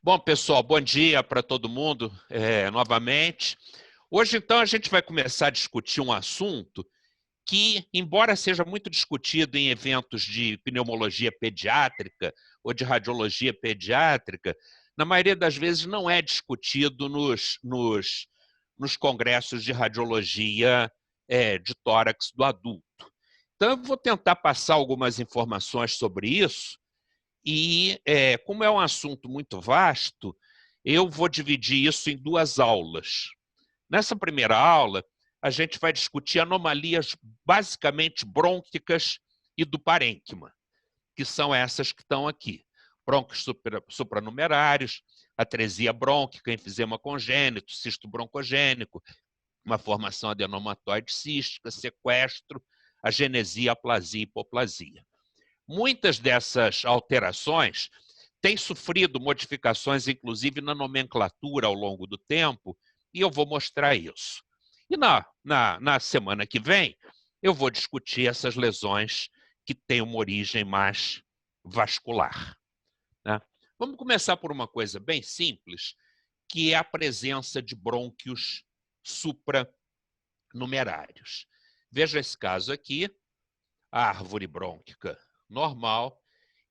Bom, pessoal, bom dia para todo mundo novamente. Hoje, então, a gente vai começar a discutir um assunto que, embora seja muito discutido em eventos de pneumologia pediátrica ou de radiologia pediátrica, na maioria das vezes não é discutido nos congressos de radiologia de tórax do adulto. Então, eu vou tentar passar algumas informações sobre isso e, como é um assunto muito vasto, eu vou dividir isso em duas aulas. Nessa primeira aula, a gente vai discutir anomalias basicamente brônquicas e do parênquima, que são essas que estão aqui. Brônquios supranumerários, atresia brônquica, enfisema congênito, cisto broncogênico, uma formação adenomatoide cística, sequestro, agenesia, aplasia e hipoplasia. Muitas dessas alterações têm sofrido modificações, inclusive na nomenclatura ao longo do tempo, e eu vou mostrar isso. E na semana que vem, eu vou discutir essas lesões que têm uma origem mais vascular, né? Vamos começar por uma coisa bem simples, que é a presença de brônquios supranumerários. Veja esse caso aqui, a árvore brônquica normal,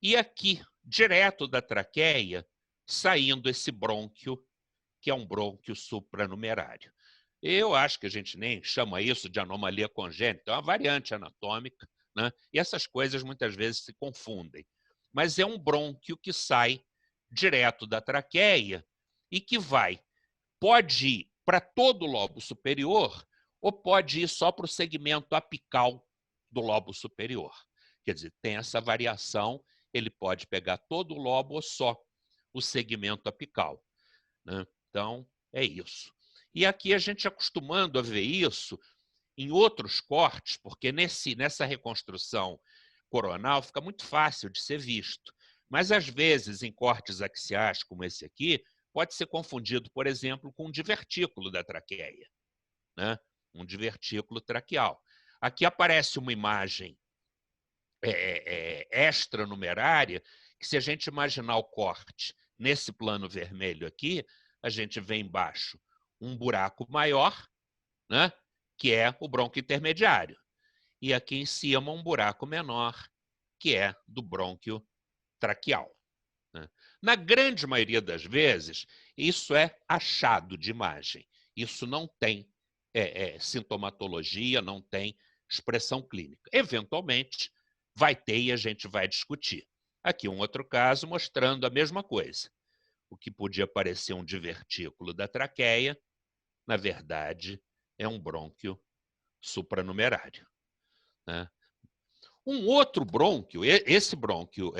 e aqui, direto da traqueia, saindo esse brônquio, que é um brônquio supranumerário. Eu acho que a gente nem chama isso de anomalia congênita, é uma variante anatômica, né? E essas coisas muitas vezes se confundem. Mas é um brônquio que sai direto da traqueia e que pode ir para todo o lobo superior ou pode ir só para o segmento apical do lobo superior. Quer dizer, tem essa variação, ele pode pegar todo o lobo ou só o segmento apical, né? Então, é isso. E aqui a gente acostumando a ver isso em outros cortes, porque nessa reconstrução coronal fica muito fácil de ser visto. Mas, às vezes, em cortes axiais, como esse aqui, pode ser confundido, por exemplo, com um divertículo da traqueia, né? Um divertículo traqueal. Aqui aparece uma imagem extranumerária, que se a gente imaginar o corte nesse plano vermelho aqui, a gente vê embaixo um buraco maior, né, que é o brônquio intermediário. E aqui em cima um buraco menor, que é do brônquio traqueal, né? Na grande maioria das vezes, isso é achado de imagem. Isso não tem sintomatologia, não tem expressão clínica. Eventualmente, vai ter e a gente vai discutir. Aqui um outro caso mostrando a mesma coisa. O que podia parecer um divertículo da traqueia, na verdade, é um brônquio supranumerário, né? Um outro brônquio, esse brônquio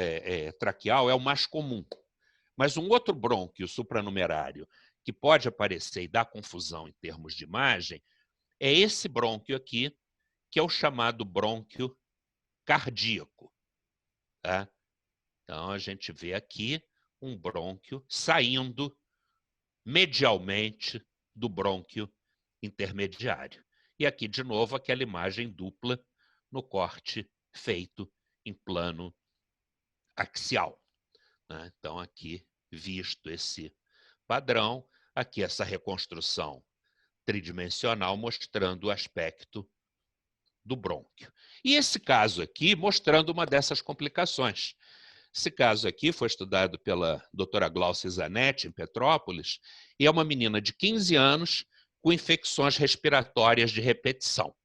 traqueal é o mais comum, mas um outro brônquio supranumerário que pode aparecer e dar confusão em termos de imagem é esse brônquio aqui, que é o chamado brônquio cardíaco, tá? Então, a gente vê aqui um brônquio saindo medialmente do brônquio intermediário. E aqui, de novo, aquela imagem dupla no corte feito em plano axial, né? Então, aqui, visto esse padrão, aqui essa reconstrução tridimensional mostrando o aspecto do brônquio. E esse caso aqui mostrando uma dessas complicações. Esse caso aqui foi estudado pela doutora Glaucia Zanetti, em Petrópolis, e é uma menina de 15 anos com infecções respiratórias de repetição.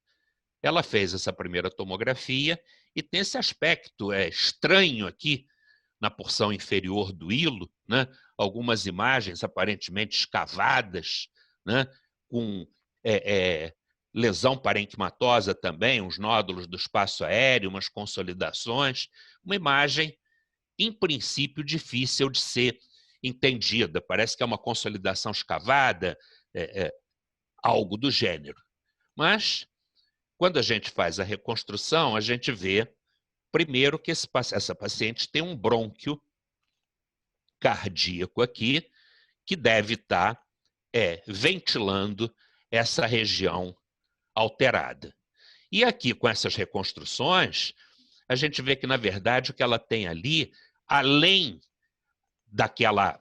Ela fez essa primeira tomografia e tem esse aspecto estranho aqui na porção inferior do hilo, né? Algumas imagens aparentemente escavadas, né? Com lesão parenquimatosa também, uns nódulos do espaço aéreo, umas consolidações, uma imagem, em princípio, difícil de ser entendida. Parece que é uma consolidação escavada, algo do gênero. Mas, quando a gente faz a reconstrução, a gente vê, primeiro, que essa paciente tem um brônquio cardíaco aqui, que deve estar ventilando essa região alterada. E aqui, com essas reconstruções, a gente vê que, na verdade, o que ela tem ali, além daquela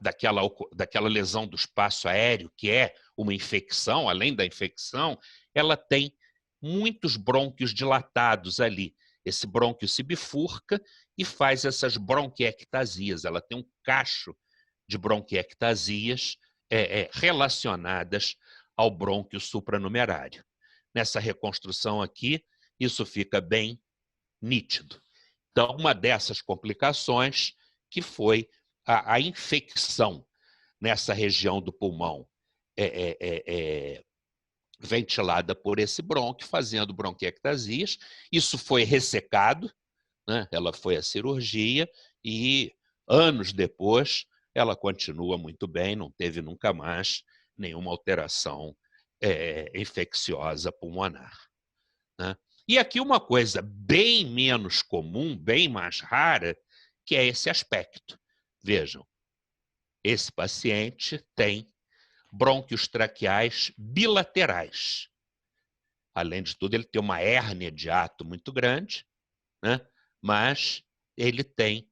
lesão do espaço aéreo, que é uma infecção, além da infecção, ela tem muitos brônquios dilatados ali. Esse brônquio se bifurca e faz essas bronquiectasias. Ela tem um cacho de bronquiectasias relacionadas ao brônquio supranumerário. Nessa reconstrução aqui, isso fica bem nítido. Então, uma dessas complicações que foi a infecção nessa região do pulmão ventilada por esse brônquio, fazendo bronquiectasias. Isso foi ressecado, né? Ela foi à cirurgia e, anos depois, ela continua muito bem, não teve nunca mais nenhuma alteração infecciosa pulmonar, né? E aqui uma coisa bem menos comum, bem mais rara, que é esse aspecto. Vejam, esse paciente tem brônquios traqueais bilaterais. Além de tudo, ele tem uma hérnia de hiato muito grande, né? Mas ele tem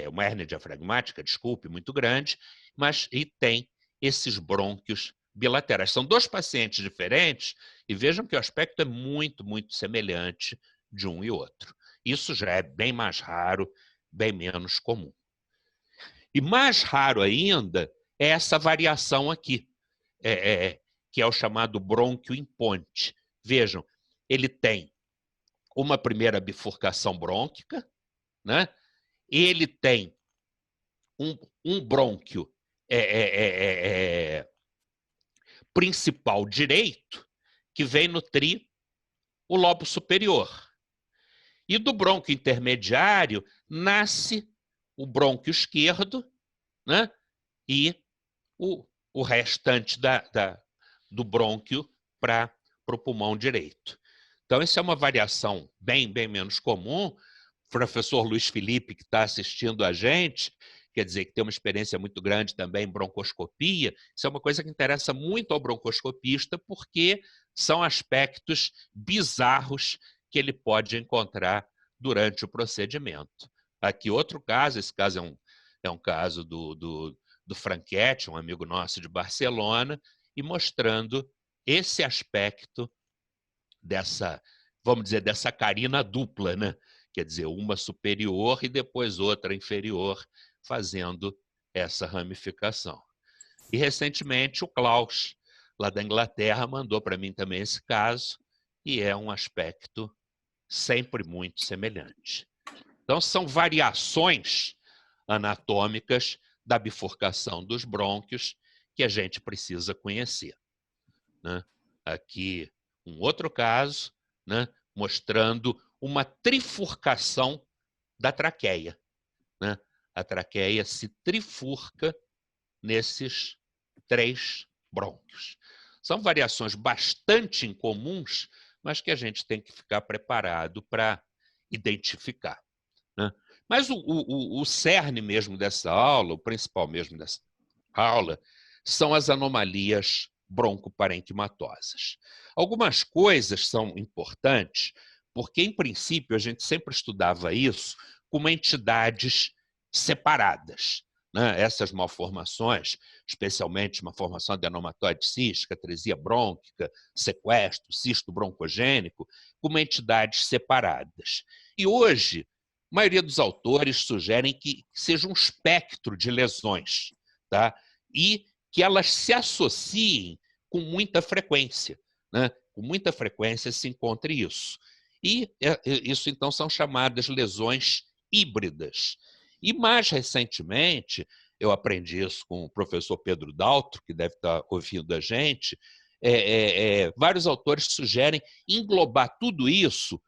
uma hérnia diafragmática, desculpe, muito grande, mas e tem esses brônquios bilaterais. São dois pacientes diferentes e vejam que o aspecto é muito, muito semelhante de um e outro. Isso já é bem mais raro, bem menos comum. E mais raro ainda é essa variação aqui, que é o chamado brônquio em ponte. Vejam, ele tem uma primeira bifurcação brônquica, né? Ele tem um brônquio principal direito que vem nutrir o lobo superior. E do brônquio intermediário nasce o brônquio esquerdo, né? E o restante do brônquio para o pulmão direito. Então, isso é uma variação bem menos comum. O professor Luiz Felipe, que está assistindo a gente, quer dizer que tem uma experiência muito grande também em broncoscopia, isso é uma coisa que interessa muito ao broncoscopista, porque são aspectos bizarros que ele pode encontrar durante o procedimento. Aqui outro caso, esse caso é um caso do Franchetti, um amigo nosso de Barcelona, e mostrando esse aspecto dessa, vamos dizer, dessa carina dupla, né? Quer dizer, uma superior e depois outra inferior, fazendo essa ramificação. E recentemente o Klaus, lá da Inglaterra, mandou para mim também esse caso, e é um aspecto sempre muito semelhante. Então, são variações anatômicas da bifurcação dos brônquios que a gente precisa conhecer, né? Aqui, um outro caso, né, mostrando uma trifurcação da traqueia, né? A traqueia se trifurca nesses 3 brônquios. São variações bastante incomuns, mas que a gente tem que ficar preparado para identificar, né? Mas o cerne mesmo dessa aula, o principal mesmo dessa aula, são as anomalias broncoparenquimatosas. Algumas coisas são importantes, porque, em princípio, a gente sempre estudava isso como entidades separadas, né? Essas malformações, especialmente uma formação adenomatoide cística, atresia brônquica, sequestro, cisto broncogênico, como entidades separadas. E hoje, a maioria dos autores sugerem que seja um espectro de lesões, tá? E que elas se associem com muita frequência, né? Com muita frequência se encontre isso. E isso, então, são chamadas lesões híbridas. E, mais recentemente, eu aprendi isso com o professor Pedro Daltro, que deve estar ouvindo a gente, vários autores sugerem englobar tudo isso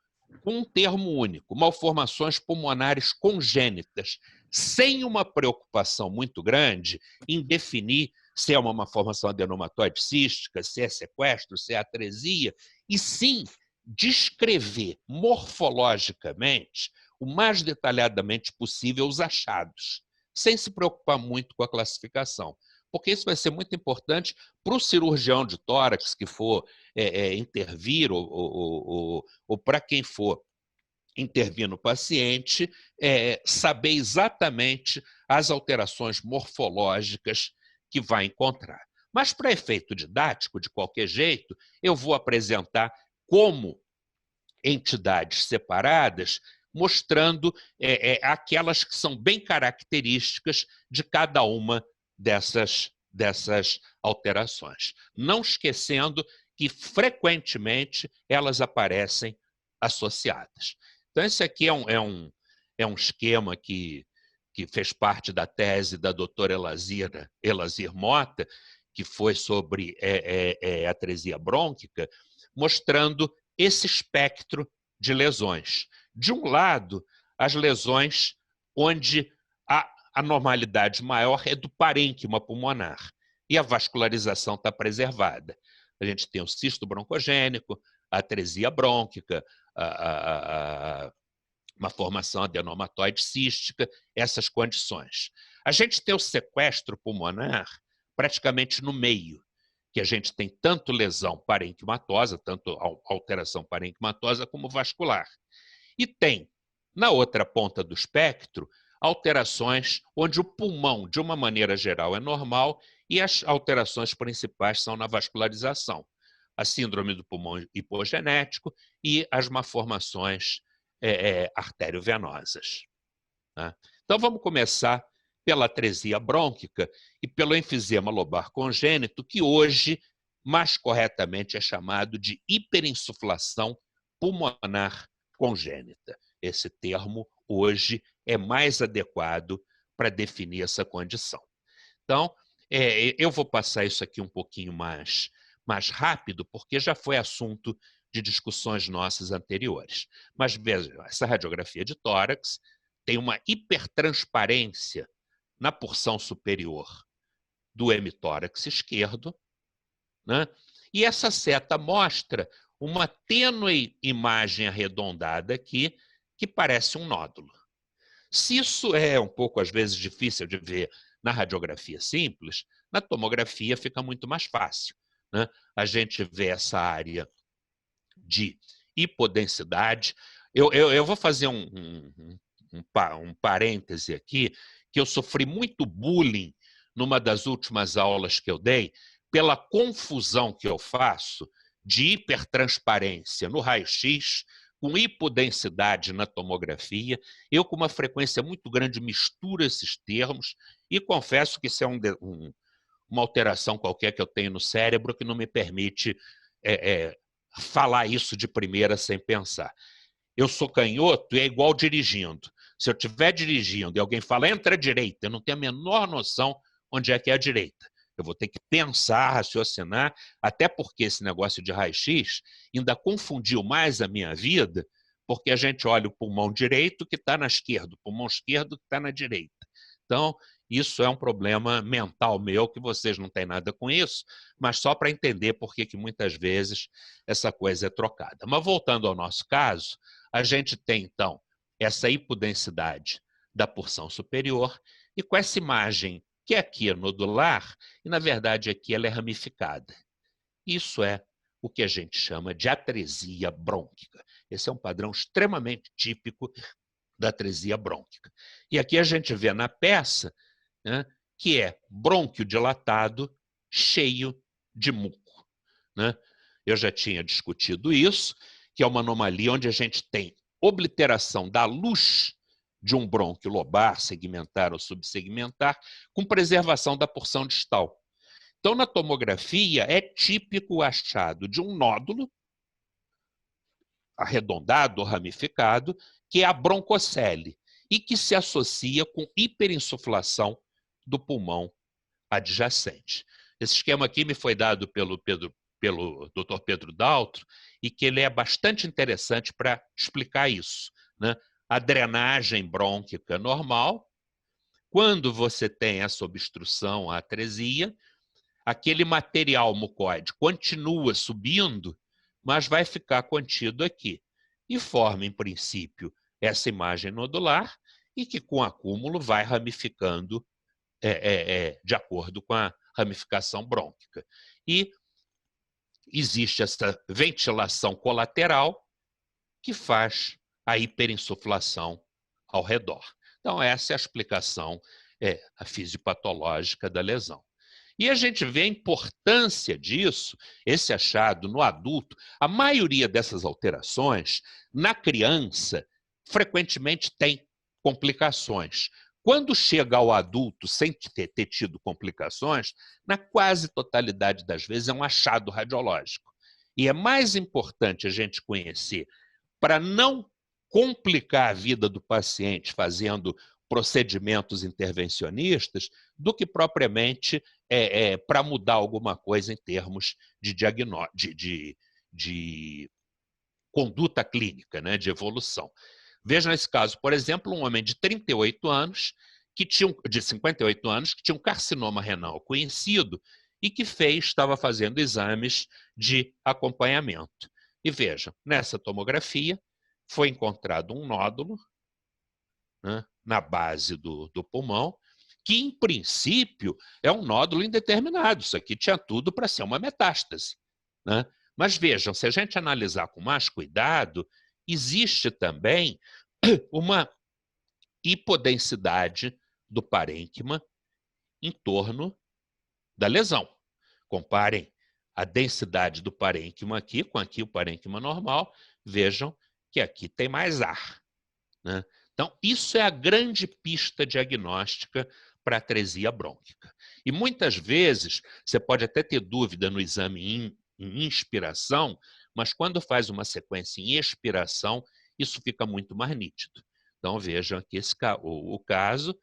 com um termo único, malformações pulmonares congênitas, sem uma preocupação muito grande em definir se é uma malformação adenomatoide cística, se é sequestro, se é atresia, e sim descrever morfologicamente, o mais detalhadamente possível, os achados, sem se preocupar muito com a classificação. Porque isso vai ser muito importante para o cirurgião de tórax que for intervir ou para quem for intervir no paciente, saber exatamente as alterações morfológicas que vai encontrar. Mas, para efeito didático, de qualquer jeito, eu vou apresentar como entidades separadas, mostrando aquelas que são bem características de cada uma dessas alterações. Não esquecendo que, frequentemente, elas aparecem associadas. Então, esse aqui é um esquema que fez parte da tese da doutora Elazir Mota, que foi sobre atresia brônquica, mostrando esse espectro de lesões. De um lado, as lesões onde a anormalidade maior é do parênquima pulmonar e a vascularização está preservada. A gente tem o cisto broncogênico, a atresia brônquica, uma formação adenomatoide cística, essas condições. A gente tem o sequestro pulmonar praticamente no meio, que a gente tem tanto lesão parenquimatosa, tanto alteração parenquimatosa como vascular. E tem, na outra ponta do espectro, alterações onde o pulmão, de uma maneira geral, é normal e as alterações principais são na vascularização. A síndrome do pulmão hipogenético e as malformações arteriovenosas. Né? Então, vamos começar pela atresia brônquica e pelo enfisema lobar congênito, que hoje, mais corretamente, é chamado de hiperinsuflação pulmonar congênita. Esse termo, hoje, é mais adequado para definir essa condição. Então, eu vou passar isso aqui um pouquinho mais rápido, porque já foi assunto de discussões nossas anteriores. Mas veja, essa radiografia de tórax tem uma hipertransparência na porção superior do hemitórax esquerdo, né? E essa seta mostra uma tênue imagem arredondada aqui, que parece um nódulo. Se isso é um pouco, às vezes, difícil de ver na radiografia simples, na tomografia fica muito mais fácil, né? A gente vê essa área de hipodensidade. Eu vou fazer um parêntese aqui, que eu sofri muito bullying numa das últimas aulas que eu dei, pela confusão que eu faço de hipertransparência no raio-x com hipodensidade na tomografia. Eu, com uma frequência muito grande, misturo esses termos e confesso que isso é uma alteração qualquer que eu tenho no cérebro que não me permite falar isso de primeira sem pensar. Eu sou canhoto e é igual dirigindo. Se eu estiver dirigindo e alguém fala, entra à direita, eu não tenho a menor noção onde é que é a direita. Eu vou ter que pensar, raciocinar, até porque esse negócio de raio-x ainda confundiu mais a minha vida, porque a gente olha o pulmão direito que está na esquerda, o pulmão esquerdo que está na direita. Então, isso é um problema mental meu, que vocês não têm nada com isso, mas só para entender por que muitas vezes essa coisa é trocada. Mas voltando ao nosso caso, a gente tem, então, essa hipodensidade da porção superior e com essa imagem que aqui é nodular e, na verdade, aqui ela é ramificada. Isso é o que a gente chama de atresia brônquica. Esse é um padrão extremamente típico da atresia brônquica. E aqui a gente vê na peça, né, que é brônquio dilatado cheio de muco. Né? Eu já tinha discutido isso, que é uma anomalia onde a gente tem obliteração da luz de um brônquio lobar, segmentar ou subsegmentar, com preservação da porção distal. Então, na tomografia, é típico o achado de um nódulo arredondado ou ramificado, que é a broncocele, e que se associa com hiperinsuflação do pulmão adjacente. Esse esquema aqui me foi dado pelo Dr. Pedro Daltro, e que ele é bastante interessante para explicar isso. Né? A drenagem brônquica normal, quando você tem essa obstrução, a atresia, aquele material mucoide continua subindo, mas vai ficar contido aqui. E forma, em princípio, essa imagem nodular e que, com acúmulo, vai ramificando de acordo com a ramificação brônquica. E existe essa ventilação colateral que faz a hiperinsuflação ao redor. Então, essa é a explicação a fisiopatológica da lesão. E a gente vê a importância disso, esse achado no adulto. A maioria dessas alterações, na criança, frequentemente tem complicações. Quando chega ao adulto sem ter tido complicações, na quase totalidade das vezes é um achado radiológico. E é mais importante a gente conhecer para não complicar a vida do paciente fazendo procedimentos intervencionistas do que propriamente para mudar alguma coisa em termos de conduta clínica, né, de evolução. Veja nesse caso, por exemplo, um homem de 38 anos, de 58 anos, que tinha um carcinoma renal conhecido e que estava fazendo exames de acompanhamento. E veja, nessa tomografia foi encontrado um nódulo, né, na base do pulmão, que, em princípio, é um nódulo indeterminado. Isso aqui tinha tudo para ser uma metástase, né? Mas vejam, se a gente analisar com mais cuidado, existe também uma hipodensidade do parênquima em torno da lesão. Comparem a densidade do parênquima aqui com aqui o parênquima normal, vejam que aqui tem mais ar, né? Então, isso é a grande pista diagnóstica para atresia brônquica. E muitas vezes, você pode até ter dúvida no exame em inspiração, mas quando faz uma sequência em expiração, isso fica muito mais nítido. Então, vejam aqui o caso,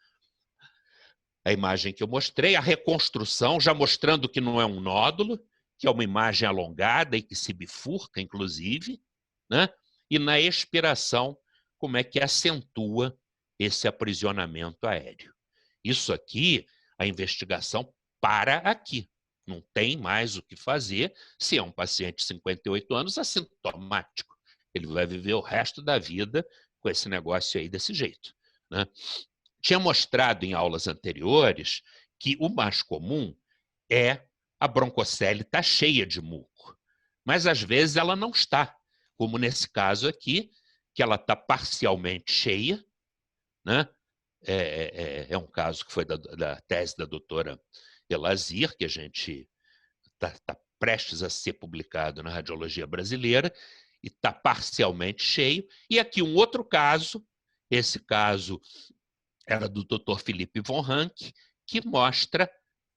a imagem que eu mostrei, a reconstrução, já mostrando que não é um nódulo, que é uma imagem alongada e que se bifurca, inclusive, né? E na expiração, como é que acentua esse aprisionamento aéreo. Isso aqui, a investigação para aqui. Não tem mais o que fazer se é um paciente de 58 anos assintomático. Ele vai viver o resto da vida com esse negócio aí desse jeito, né? Tinha mostrado em aulas anteriores que o mais comum é a broncocele estar cheia de muco, mas às vezes ela não está, como nesse caso aqui, que ela está parcialmente cheia, né? É um caso que foi da tese da doutora Elazir, que a gente está prestes a ser publicado na Radiologia Brasileira, e está parcialmente cheio. E aqui um outro caso, esse caso era do Dr. Felipe von Ranke, que mostra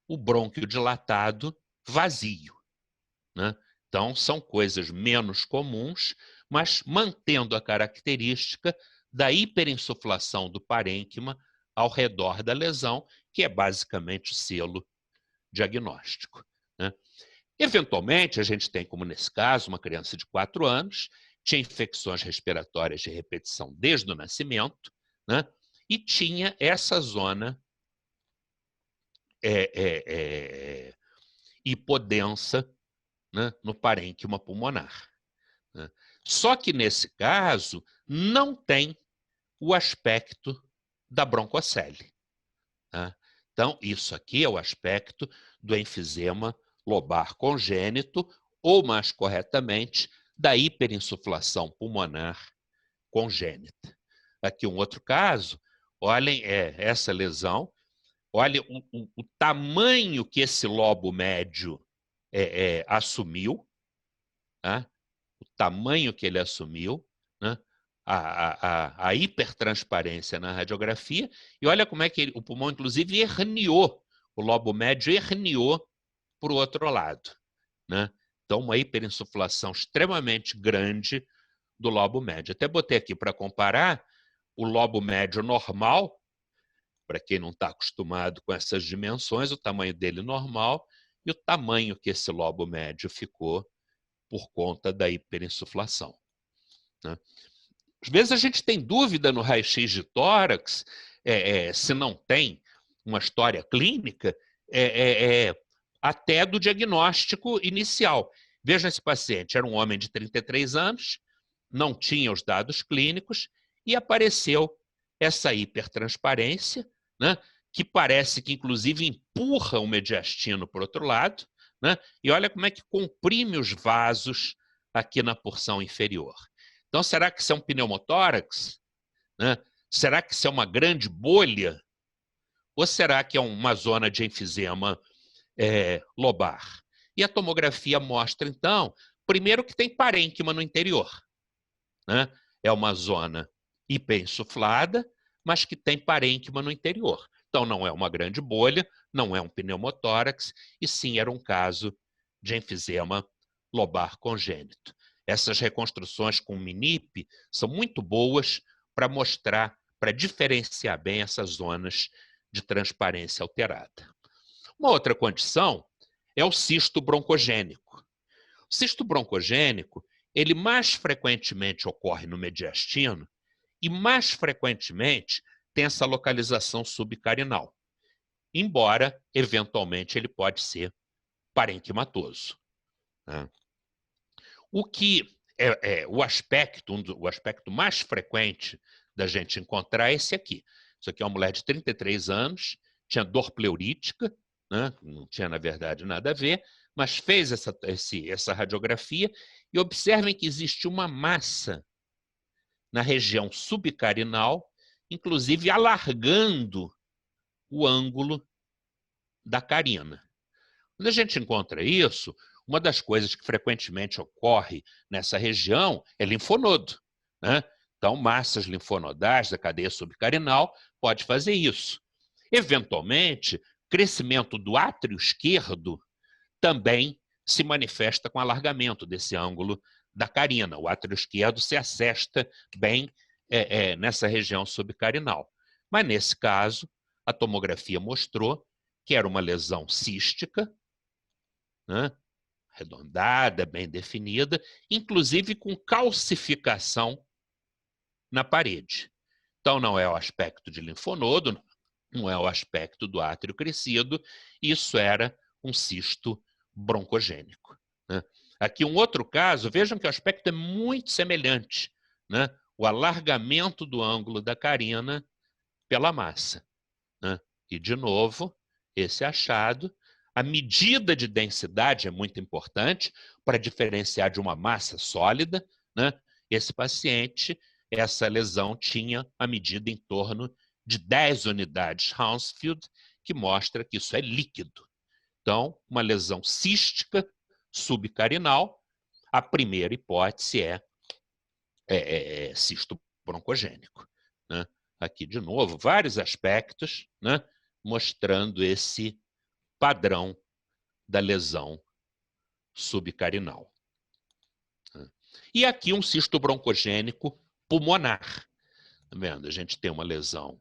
o brônquio dilatado vazio, né? Então, são coisas menos comuns, mas mantendo a característica da hiperinsuflação do parênquima ao redor da lesão, que é basicamente o selo diagnóstico, né? Eventualmente, a gente tem, como nesse caso, uma criança de 4 anos, tinha infecções respiratórias de repetição desde o nascimento, né? E tinha essa zona hipodensa, né, no parênquima pulmonar, né? Só que, nesse caso, não tem o aspecto da broncocele, né? Então, isso aqui é o aspecto do enfisema lobar congênito, ou, mais corretamente, da hiperinsuflação pulmonar congênita. Aqui um outro caso, olhem essa lesão, olhem o tamanho que esse lobo médio assumiu, né? O tamanho que ele assumiu, né? A hipertransparência na radiografia, e olha como é que o pulmão, inclusive, herniou, o lobo médio herniou para o outro lado, né? Então, uma hiperinsuflação extremamente grande do lobo médio. Até botei aqui para comparar o lobo médio normal, para quem não está acostumado com essas dimensões, o tamanho dele normal e o tamanho que esse lobo médio ficou por conta da hiperinsuflação, né? Às vezes a gente tem dúvida no raio-x de tórax, se não tem uma história clínica, até do diagnóstico inicial. Veja esse paciente, era um homem de 33 anos, não tinha os dados clínicos e apareceu essa hipertransparência, né, que parece que, inclusive, empurra o mediastino para o outro lado, né, e olha como é que comprime os vasos aqui na porção inferior. Então, será que isso é um pneumotórax? Né? Será que isso é uma grande bolha? Ou será que é uma zona de enfisema lobar? E a tomografia mostra, então, primeiro que tem parênquima no interior. Né? É uma zona hiperinsuflada, mas que tem parênquima no interior. Então, não é uma grande bolha, não é um pneumotórax, e sim era um caso de enfisema lobar congênito. Essas reconstruções com MINIP são muito boas para mostrar, para diferenciar bem essas zonas de transparência alterada. Uma outra condição é o cisto broncogênico. O cisto broncogênico, ele mais frequentemente ocorre no mediastino e mais frequentemente tem essa localização subcarinal, embora, eventualmente, ele pode ser parenquimatoso. Né? O que o aspecto mais frequente da gente encontrar é esse aqui. Isso aqui é uma mulher de 33 anos, tinha dor pleurítica, né? Não tinha, na verdade, nada a ver, mas fez essa radiografia e observem que existe uma massa na região subcarinal, inclusive alargando o ângulo da carina. Quando a gente encontra isso, uma das coisas que frequentemente ocorre nessa região é linfonodo. Né? Então, massas linfonodais da cadeia subcarinal pode fazer isso. Eventualmente, crescimento do átrio esquerdo também se manifesta com alargamento desse ângulo da carina. O átrio esquerdo se assesta bem nessa região subcarinal. Mas, nesse caso, a tomografia mostrou que era uma lesão cística, né? Arredondada, bem definida, inclusive com calcificação na parede. Então, não é o aspecto de linfonodo, não é o aspecto do átrio crescido, isso era um cisto broncogênico. Né? Aqui um outro caso, vejam que o aspecto é muito semelhante, né? O alargamento do ângulo da carina pela massa. Né? E, de novo, esse achado, a medida de densidade é muito importante para diferenciar de uma massa sólida. Né? Esse paciente, essa lesão tinha a medida em torno de 10 unidades Hounsfield, que mostra que isso é líquido. Então, uma lesão cística subcarinal, a primeira hipótese é cisto broncogênico. Né? Aqui, de novo, vários aspectos, né, mostrando esse padrão da lesão subcarinal. E aqui um cisto broncogênico pulmonar. Tá vendo? A gente tem uma lesão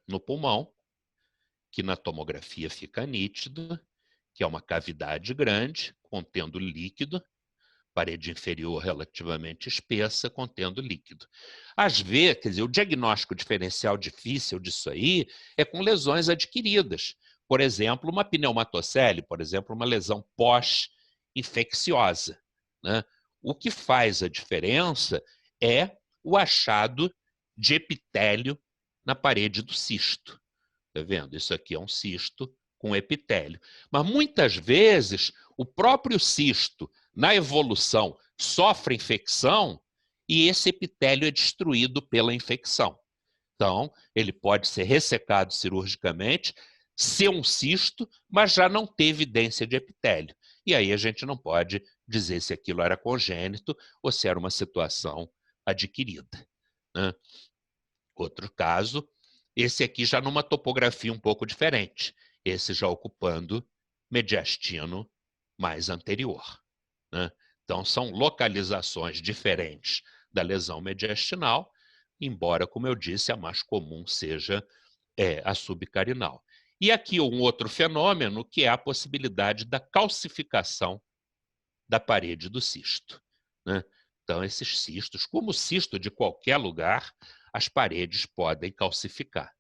no pulmão, que na tomografia fica nítido, que é uma cavidade grande, contendo líquido, parede inferior relativamente espessa, contendo líquido. Às vezes, quer dizer, o diagnóstico diferencial difícil disso aí é com lesões adquiridas. Por exemplo, uma pneumatocele, por exemplo, uma lesão pós-infecciosa. Né? O que faz a diferença é o achado de epitélio na parede do cisto. Está vendo? Isso aqui é um cisto com epitélio. Mas muitas vezes o próprio cisto, na evolução, sofre infecção e esse epitélio é destruído pela infecção. Então, ele pode ser ressecado cirurgicamente, ser um cisto, mas já não ter evidência de epitélio. E aí a gente não pode dizer se aquilo era congênito ou se era uma situação adquirida. Né? Outro caso, esse aqui já numa topografia um pouco diferente, esse já ocupando mediastino mais anterior. Né? Então, são localizações diferentes da lesão mediastinal, embora, como eu disse, a mais comum seja a subcarinal. E aqui um outro fenômeno, que é a possibilidade da calcificação da parede do cisto. Né? Então, esses cistos, como o cisto de qualquer lugar, as paredes podem calcificar.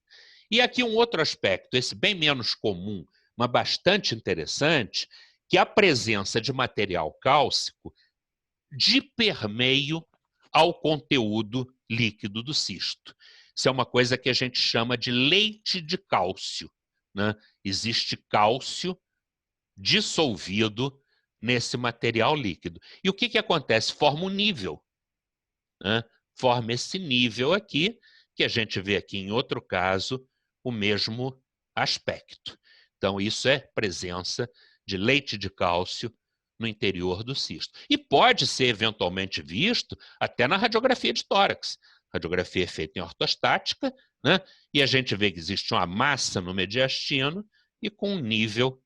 E aqui um outro aspecto, esse bem menos comum, mas bastante interessante, que é a presença de material cálcico de permeio ao conteúdo líquido do cisto. Isso é uma coisa que a gente chama de leite de cálcio. Né? Existe cálcio dissolvido nesse material líquido. E o que acontece? Forma um nível, né? Forma esse nível aqui, que a gente vê aqui em outro caso, o mesmo aspecto. Então, isso é presença de leite de cálcio no interior do cisto. E pode ser eventualmente visto até na radiografia de tórax. A radiografia é feita em ortostática, né? E a gente vê que existe uma massa no mediastino e com um nível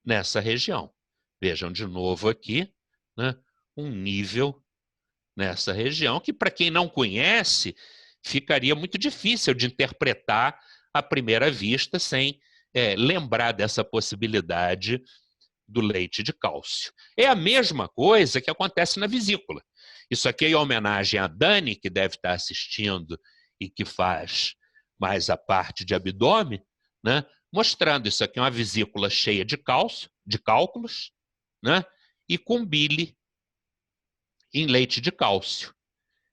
nessa região. Vejam de novo aqui, né? Um nível nessa região que, para quem não conhece, ficaria muito difícil de interpretar à primeira vista sem lembrar dessa possibilidade do leite de cálcio. É a mesma coisa que acontece na vesícula. Isso aqui é em homenagem a Dani, que deve estar assistindo e que faz mais a parte de abdômen, né? Mostrando isso aqui é uma vesícula cheia de cálcio, de cálculos, né? E com bile em leite de cálcio.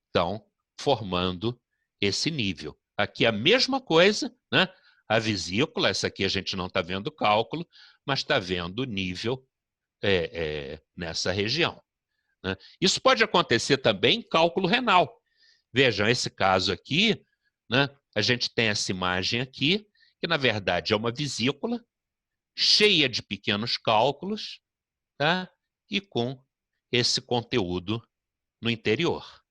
Então, formando esse nível. Aqui a mesma coisa, né? A vesícula, essa aqui a gente não está vendo o cálculo, mas está vendo o nível nessa região, né? Isso pode acontecer também em cálculo renal. Vejam, esse caso aqui, né? A gente tem essa imagem aqui, que na verdade é uma vesícula cheia de pequenos cálculos, tá? E com esse conteúdo no interior.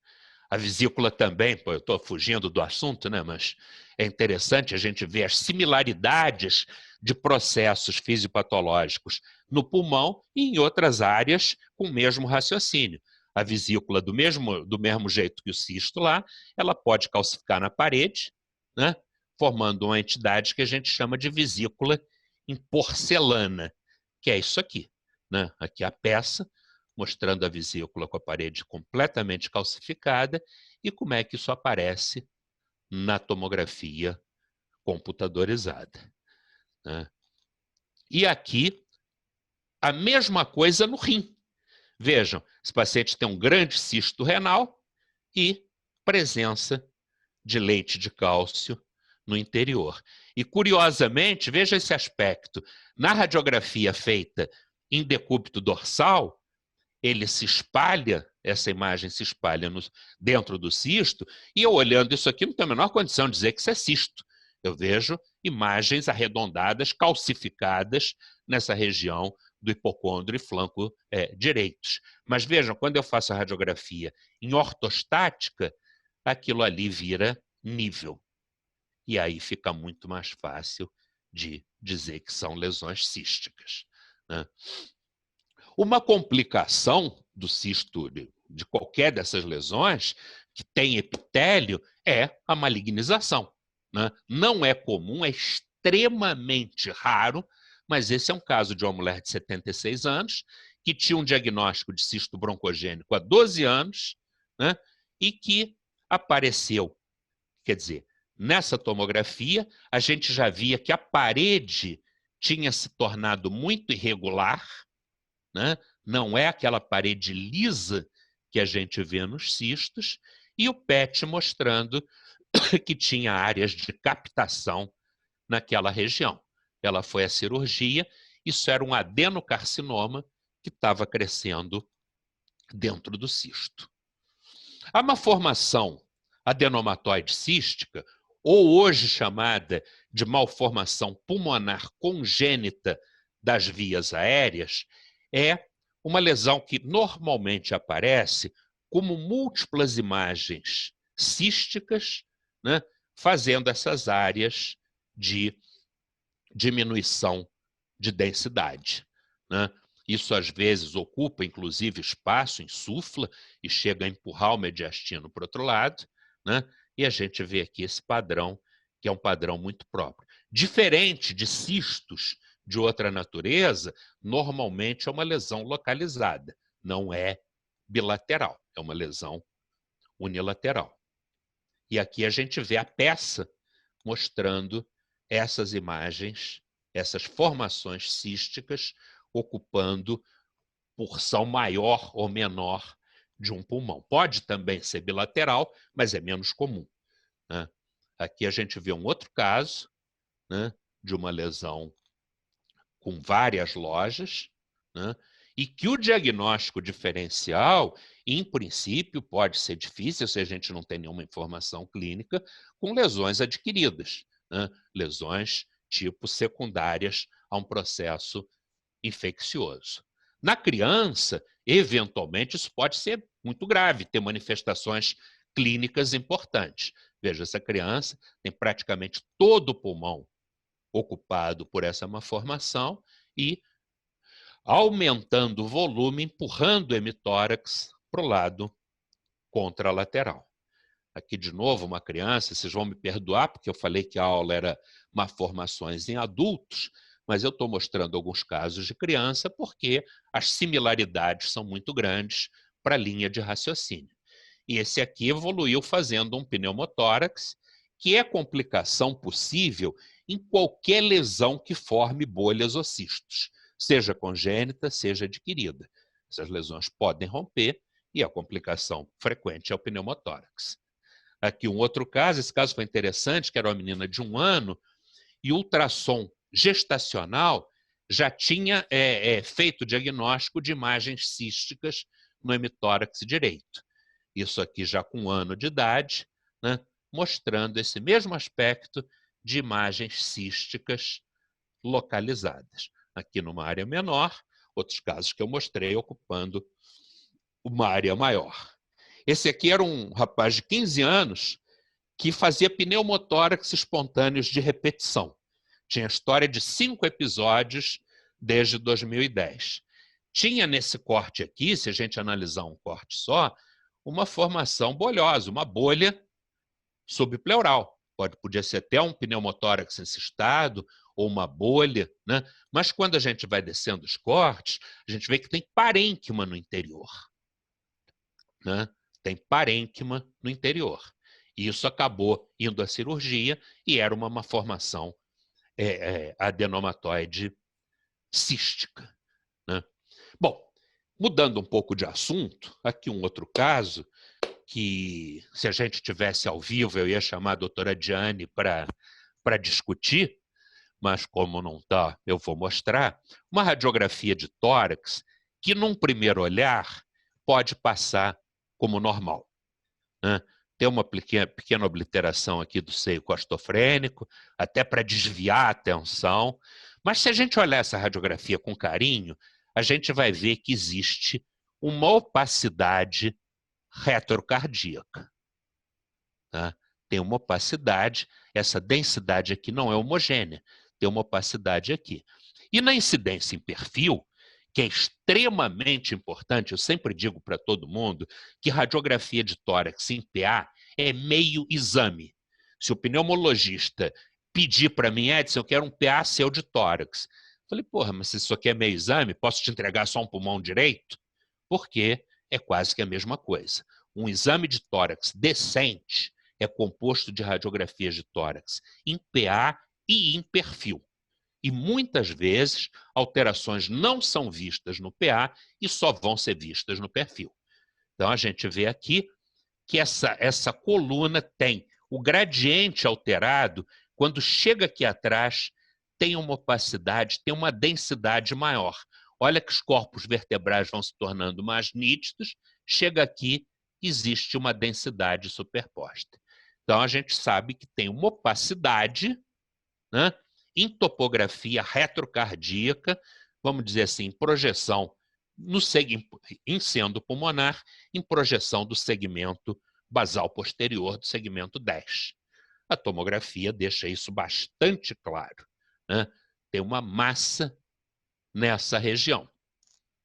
A vesícula também, pô, eu estou fugindo do assunto, né? Mas é interessante a gente ver as similaridades de processos fisiopatológicos no pulmão e em outras áreas com o mesmo raciocínio. A vesícula, do mesmo jeito que o cisto lá, ela pode calcificar na parede, né? Formando uma entidade que a gente chama de vesícula em porcelana, que é isso aqui, né? Aqui a peça, mostrando a vesícula com a parede completamente calcificada e como é que isso aparece na tomografia computadorizada, né? E aqui, a mesma coisa no rim. Vejam, esse paciente tem um grande cisto renal e presença de leite de cálcio no interior. E, curiosamente, veja esse aspecto. Na radiografia feita em decúbito dorsal, ele se espalha, essa imagem se espalha dentro do cisto, e eu olhando isso aqui não tenho a menor condição de dizer que isso é cisto. Eu vejo imagens arredondadas, calcificadas nessa região do hipocôndrio e flanco direitos. Mas vejam, quando eu faço a radiografia em ortostática, aquilo ali vira nível. E aí fica muito mais fácil de dizer que são lesões císticas, né? Uma complicação do cisto, de qualquer dessas lesões, que tem epitélio, é a malignização, né? Não é comum, é extremamente raro, mas esse é um caso de uma mulher de 76 anos, que tinha um diagnóstico de cisto broncogênico há 12 anos, né? E que apareceu, quer dizer, nessa tomografia, a gente já via que a parede tinha se tornado muito irregular, né? Não é aquela parede lisa que a gente vê nos cistos, e o PET mostrando que tinha áreas de captação naquela região. Ela foi à cirurgia, isso era um adenocarcinoma que estava crescendo dentro do cisto. Há uma formação adenomatoide cística, ou hoje chamada de malformação pulmonar congênita das vias aéreas, é uma lesão que normalmente aparece como múltiplas imagens císticas, né, fazendo essas áreas de diminuição de densidade, né? Isso às vezes ocupa, inclusive, espaço, insufla e chega a empurrar o mediastino para o outro lado, né? E a gente vê aqui esse padrão, que é um padrão muito próprio. Diferente de cistos de outra natureza, normalmente é uma lesão localizada, não é bilateral, é uma lesão unilateral. E aqui a gente vê a peça mostrando essas imagens, essas formações císticas ocupando porção maior ou menor de um pulmão. Pode também ser bilateral, mas é menos comum, né? Aqui a gente vê um outro caso, né, de uma lesão com várias lojas, né, e que o diagnóstico diferencial, em princípio, pode ser difícil se a gente não tem nenhuma informação clínica, com lesões adquiridas, né? Lesões tipo secundárias a um processo infeccioso. Na criança, eventualmente, isso pode ser muito grave, ter manifestações clínicas importantes. Veja, essa criança tem praticamente todo o pulmão ocupado por essa malformação e aumentando o volume, empurrando o hemitórax para o lado contralateral. Aqui, de novo, uma criança, vocês vão me perdoar, porque eu falei que a aula era malformações em adultos, mas eu estou mostrando alguns casos de criança porque as similaridades são muito grandes para a linha de raciocínio. E esse aqui evoluiu fazendo um pneumotórax, que é complicação possível em qualquer lesão que forme bolhas ou cistos, seja congênita, seja adquirida. Essas lesões podem romper e a complicação frequente é o pneumotórax. Aqui um outro caso, esse caso foi interessante, que era uma menina de 1 ano, e o ultrassom gestacional já tinha feito o diagnóstico de imagens císticas no hemitórax direito. Isso aqui já com 1 ano de idade, né, mostrando esse mesmo aspecto de imagens císticas localizadas. Aqui numa área menor, outros casos que eu mostrei ocupando uma área maior. Esse aqui era um rapaz de 15 anos que fazia pneumotórax espontâneos de repetição. Tinha história de 5 episódios desde 2010. Tinha nesse corte aqui, se a gente analisar um corte só, uma formação bolhosa, uma bolha subpleural. Podia ser até um pneumotórax encistado ou uma bolha, né? Mas quando a gente vai descendo os cortes, a gente vê que tem parênquima no interior, né? Tem parênquima no interior. E isso acabou indo à cirurgia e era uma malformação adenomatoide cística, né? Bom, mudando um pouco de assunto, aqui um outro caso que, se a gente tivesse ao vivo, eu ia chamar a doutora Diane para discutir, mas como não está, eu vou mostrar. Uma radiografia de tórax que, num primeiro olhar, pode passar como normal, né? Tem uma pequena obliteração aqui do seio costofrênico, até para desviar a atenção. Mas se a gente olhar essa radiografia com carinho, a gente vai ver que existe uma opacidade retrocardíaca, tá? Tem uma opacidade, essa densidade aqui não é homogênea, tem uma opacidade aqui. E na incidência em perfil, que é extremamente importante, eu sempre digo para todo mundo que radiografia de tórax em PA é meio exame. Se o pneumologista pedir para mim, Edson, eu quero um PA seu de tórax. Eu falei, porra, mas se isso aqui é meio exame, posso te entregar só um pulmão direito? Porque é quase que a mesma coisa. Um exame de tórax decente é composto de radiografias de tórax em PA e em perfil. E muitas vezes alterações não são vistas no PA e só vão ser vistas no perfil. Então a gente vê aqui que essa coluna tem o gradiente alterado, quando chega aqui atrás, tem uma opacidade, tem uma densidade maior. Olha que os corpos vertebrais vão se tornando mais nítidos, chega aqui, existe uma densidade superposta. Então a gente sabe que tem uma opacidade, né, em topografia retrocardíaca, vamos dizer assim, projeção em sendo pulmonar, em projeção do segmento basal posterior do segmento 10. A tomografia deixa isso bastante claro, né? Tem uma massa nessa região.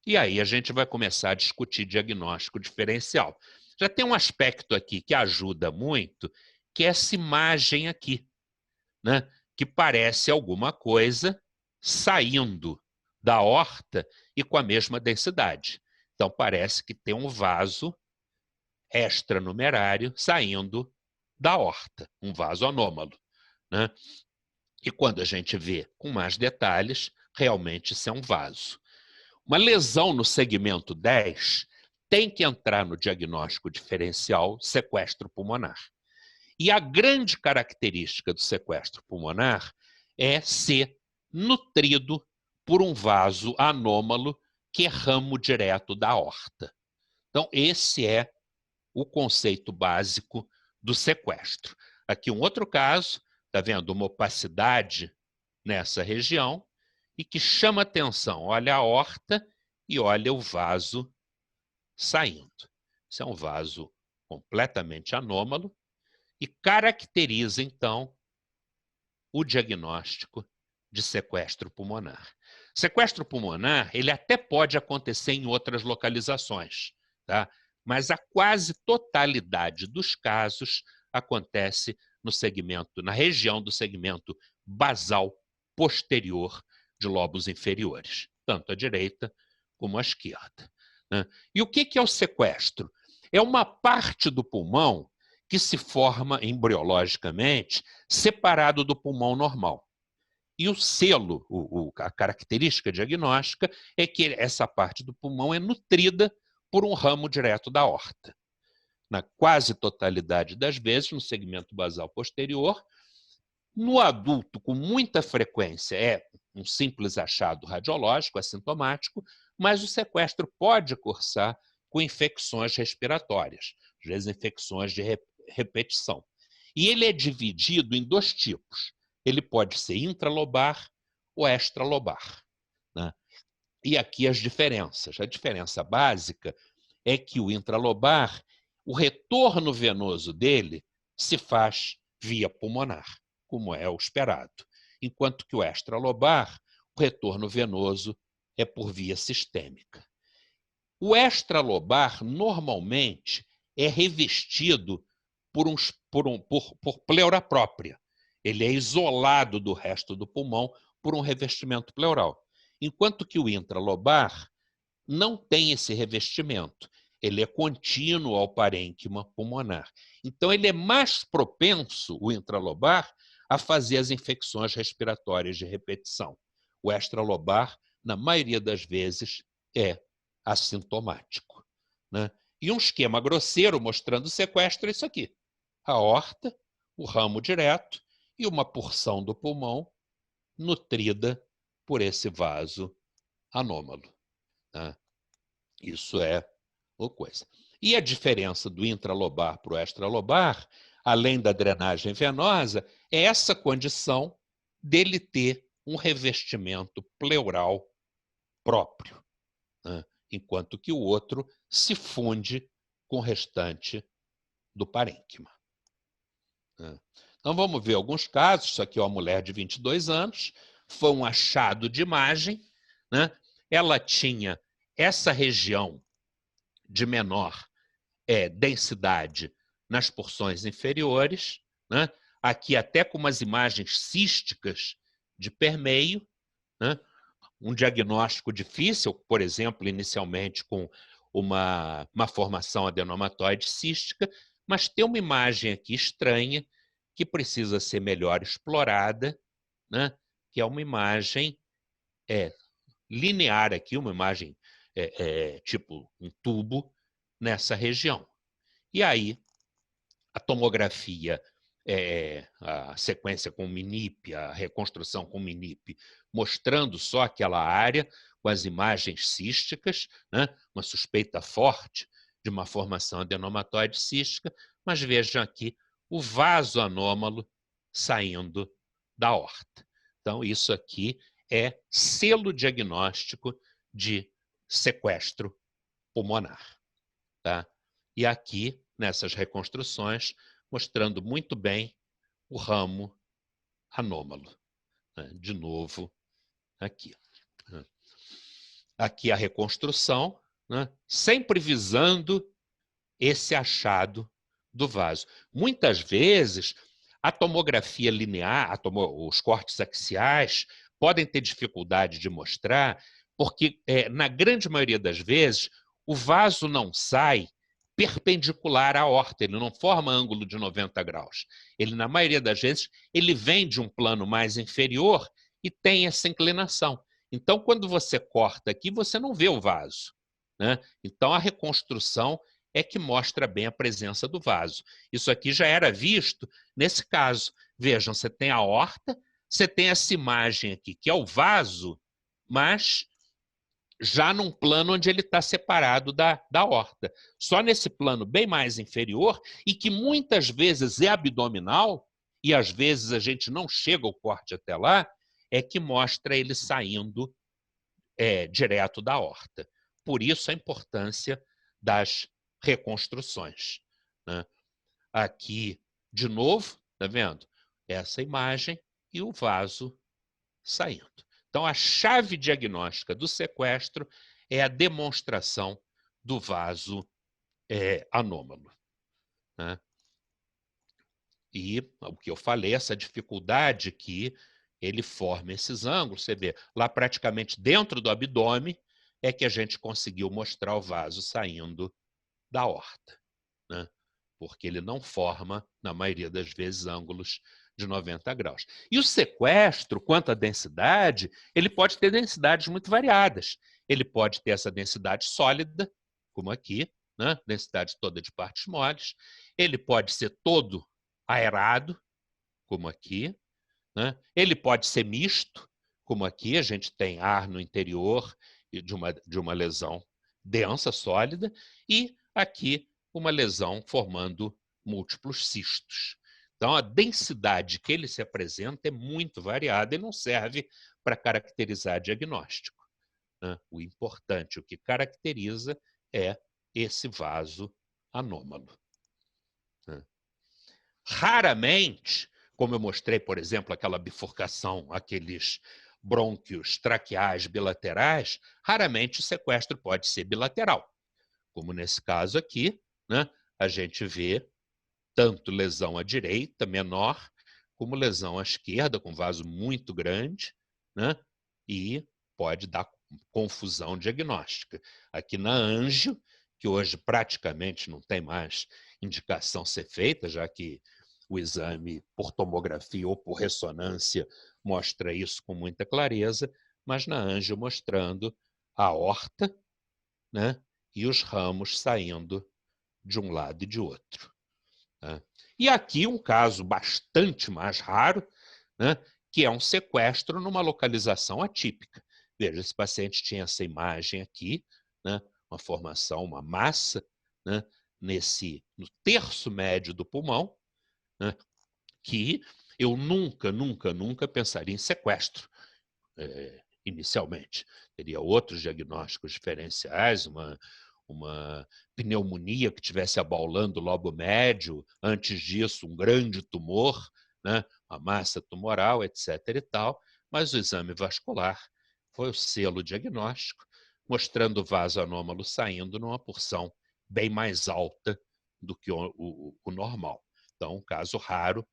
E aí a gente vai começar a discutir diagnóstico diferencial. Já tem um aspecto aqui que ajuda muito, que é essa imagem aqui, né? Que parece alguma coisa saindo da aorta e com a mesma densidade. Então, parece que tem um vaso extranumerário saindo da aorta, um vaso anômalo, né? E quando a gente vê com mais detalhes, realmente isso é um vaso. Uma lesão no segmento 10 tem que entrar no diagnóstico diferencial sequestro pulmonar. E a grande característica do sequestro pulmonar é ser nutrido por um vaso anômalo que é ramo direto da aorta. Então, esse é o conceito básico do sequestro. Aqui um outro caso, está vendo? Uma opacidade nessa região e que chama atenção. Olha a aorta e olha o vaso saindo. Isso é um vaso completamente anômalo e caracteriza, então, o diagnóstico de sequestro pulmonar. Sequestro pulmonar, ele até pode acontecer em outras localizações, tá? Mas a quase totalidade dos casos acontece no segmento, na região do segmento basal posterior de lobos inferiores, tanto à direita como à esquerda, né? E o que é o sequestro? É uma parte do pulmão que se forma embriologicamente separado do pulmão normal. E o selo, a característica diagnóstica, é que essa parte do pulmão é nutrida por um ramo direto da aorta. Na quase totalidade das vezes, no segmento basal posterior. No adulto, com muita frequência, é um simples achado radiológico, assintomático, mas o sequestro pode cursar com infecções respiratórias, às vezes infecções de repetição. E ele é dividido em dois tipos. Ele pode ser intralobar ou extralobar, né? E aqui as diferenças. A diferença básica é que o intralobar, o retorno venoso dele se faz via pulmonar, como é o esperado. Enquanto que o extralobar, o retorno venoso é por via sistêmica. O extralobar, normalmente, é revestido por pleura própria. Ele é isolado do resto do pulmão por um revestimento pleural. Enquanto que o intralobar não tem esse revestimento. Ele é contínuo ao parênquima pulmonar. Então, ele é mais propenso, o intralobar, a fazer as infecções respiratórias de repetição. O extralobar, na maioria das vezes, é assintomático, né? E um esquema grosseiro mostrando o sequestro é isso aqui. A aorta, o ramo direto e uma porção do pulmão nutrida por esse vaso anômalo, né? Isso é uma coisa. E a diferença do intralobar para o extralobar, além da drenagem venosa, é essa condição dele ter um revestimento pleural próprio, né? Enquanto que o outro se funde com o restante do parênquima, né? Então vamos ver alguns casos. Isso aqui é uma mulher de 22 anos, foi um achado de imagem, né? Ela tinha essa região de menor densidade nas porções inferiores, né? Aqui até com umas imagens císticas de permeio, né? Um diagnóstico difícil, por exemplo, inicialmente com uma formação adenomatoide cística, mas tem uma imagem aqui estranha que precisa ser melhor explorada, né? Que é uma imagem linear aqui, uma imagem tipo um tubo nessa região. E aí, a tomografia, a sequência com MINIP, a reconstrução com MINIP, mostrando só aquela área com as imagens císticas, né? Uma suspeita forte de uma formação adenomatoide cística, mas vejam aqui o vaso anômalo saindo da aorta. Então, isso aqui é selo diagnóstico de sequestro pulmonar, tá? E aqui, nessas reconstruções, mostrando muito bem o ramo anômalo, né? De novo, aqui. Aqui a reconstrução, né? Sempre visando esse achado do vaso. Muitas vezes, a tomografia linear, os cortes axiais, podem ter dificuldade de mostrar, porque, na grande maioria das vezes, o vaso não sai perpendicular à aorta, ele não forma ângulo de 90 graus. Ele, na maioria das vezes, ele vem de um plano mais inferior e tem essa inclinação. Então, quando você corta aqui, você não vê o vaso, né? Então, a reconstrução é que mostra bem a presença do vaso. Isso aqui já era visto nesse caso. Vejam, você tem a aorta, você tem essa imagem aqui, que é o vaso, mas já num plano onde ele está separado da aorta. Só nesse plano bem mais inferior, e que muitas vezes é abdominal, e às vezes a gente não chega ao corte até lá, é que mostra ele saindo direto da aorta. Por isso a importância das reconstruções, né? Aqui, de novo, tá vendo? Essa imagem e o vaso saindo. Então, a chave diagnóstica do sequestro é a demonstração do vaso anômalo, né? E o que eu falei, essa dificuldade que ele forma esses ângulos, você vê, lá praticamente dentro do abdômen é que a gente conseguiu mostrar o vaso saindo da aorta, né? Porque ele não forma, na maioria das vezes, ângulos de 90 graus. E o sequestro, quanto à densidade, ele pode ter densidades muito variadas. Ele pode ter essa densidade sólida, como aqui, né? Densidade toda de partes moles. Ele pode ser todo aerado, como aqui, né? Ele pode ser misto, como aqui, a gente tem ar no interior de uma lesão densa, sólida, e aqui uma lesão formando múltiplos cistos. Então, a densidade que ele se apresenta é muito variada e não serve para caracterizar diagnóstico, né? O importante, o que caracteriza é esse vaso anômalo, né? Raramente, como eu mostrei, por exemplo, aquela bifurcação, aqueles brônquios traqueais bilaterais, raramente o sequestro pode ser bilateral. Como nesse caso aqui, né, a gente vê tanto lesão à direita, menor, como lesão à esquerda, com vaso muito grande, né, e pode dar confusão diagnóstica. Aqui na angio, que hoje praticamente não tem mais indicação ser feita, já que o exame por tomografia ou por ressonância mostra isso com muita clareza, mas na angio mostrando a aorta, né, e os ramos saindo de um lado e de outro, né? E aqui um caso bastante mais raro, né, que é um sequestro numa localização atípica. Veja, esse paciente tinha essa imagem aqui, né, uma formação, uma massa, né, no terço médio do pulmão, né, que eu nunca pensaria em sequestro, inicialmente. Teria outros diagnósticos diferenciais, uma pneumonia que estivesse abaulando o lobo médio, antes disso um grande tumor, né, uma massa tumoral, etc. e tal, mas o exame vascular foi o selo diagnóstico, mostrando o vaso anômalo saindo numa porção bem mais alta do que o normal. Então, um caso raro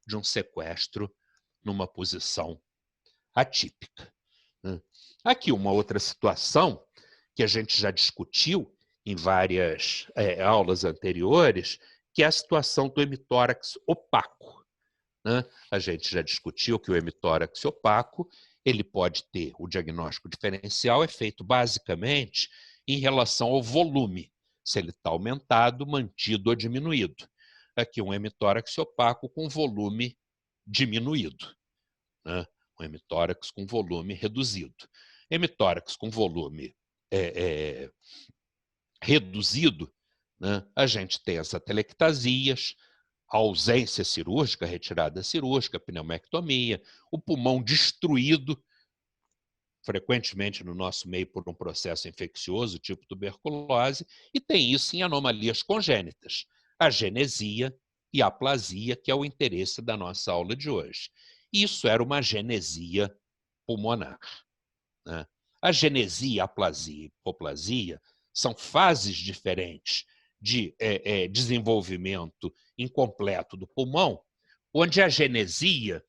de um sequestro numa posição atípica. Aqui uma outra situação que a gente já discutiu em várias aulas anteriores, que é a situação do hemitórax opaco, né? A gente já discutiu que o hemitórax opaco ele pode ter, o diagnóstico diferencial é feito basicamente em relação ao volume, se ele está aumentado, mantido ou diminuído. Aqui um hemitórax opaco com volume diminuído, né? Um hemitórax com volume reduzido. Hemitórax com volume reduzido, né, a gente tem as atelectasias, a ausência cirúrgica, a retirada cirúrgica, a pneumectomia, o pulmão destruído, frequentemente no nosso meio por um processo infeccioso, tipo tuberculose, e tem isso em anomalias congênitas, a genesia e a aplasia, que é o interesse da nossa aula de hoje. Isso era uma genesia pulmonar, né? A genesia, aplasia e hipoplasia são fases diferentes de desenvolvimento incompleto do pulmão, onde a genesia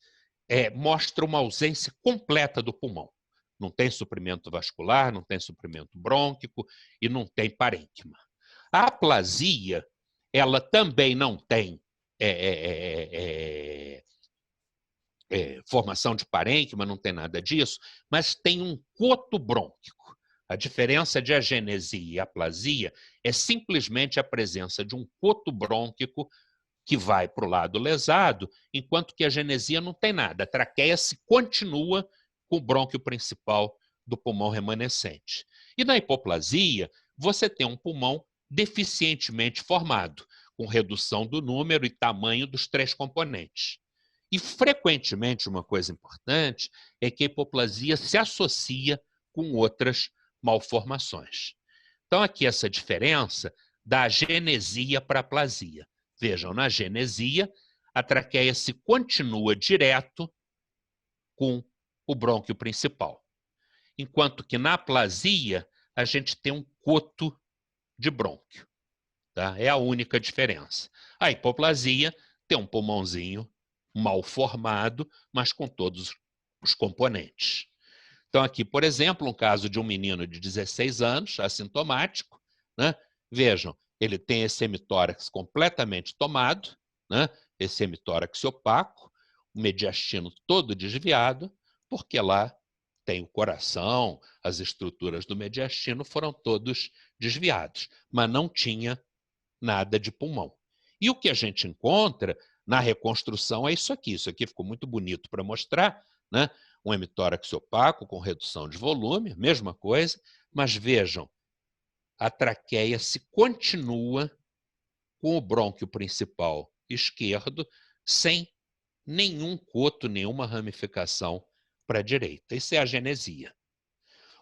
mostra uma ausência completa do pulmão. Não tem suprimento vascular, não tem suprimento brônquico e não tem parênquima. A aplasia, ela também não tem formação de parênquima, não tem nada disso, mas tem um coto brônquico. A diferença de agenesia e aplasia é simplesmente a presença de um coto brônquico que vai para o lado lesado, enquanto que a genesia não tem nada. A traqueia se continua com o brônquio principal do pulmão remanescente. E na hipoplasia, você tem um pulmão deficientemente formado, com redução do número e tamanho dos 3 componentes. E, frequentemente, uma coisa importante é que a hipoplasia se associa com outras malformações. Então, aqui essa diferença da agenesia para a aplasia. Vejam, na agenesia, a traqueia se continua direto com o brônquio principal. Enquanto que na aplasia, a gente tem um coto de brônquio. Tá? É a única diferença. A hipoplasia tem um pulmãozinho mal formado, mas com todos os componentes. Então, aqui, por exemplo, um caso de um menino de 16 anos, assintomático, né? Vejam, ele tem esse hemitórax completamente tomado, né? Esse hemitórax opaco, o mediastino todo desviado, porque lá tem o coração, as estruturas do mediastino foram todos desviados, mas não tinha nada de pulmão. E o que a gente encontra na reconstrução é isso aqui. Isso aqui ficou muito bonito para mostrar, né? Um hemitórax opaco com redução de volume, mesma coisa, mas vejam, a traqueia se continua com o brônquio principal esquerdo, sem nenhum coto, nenhuma ramificação para a direita. Isso é a agenesia.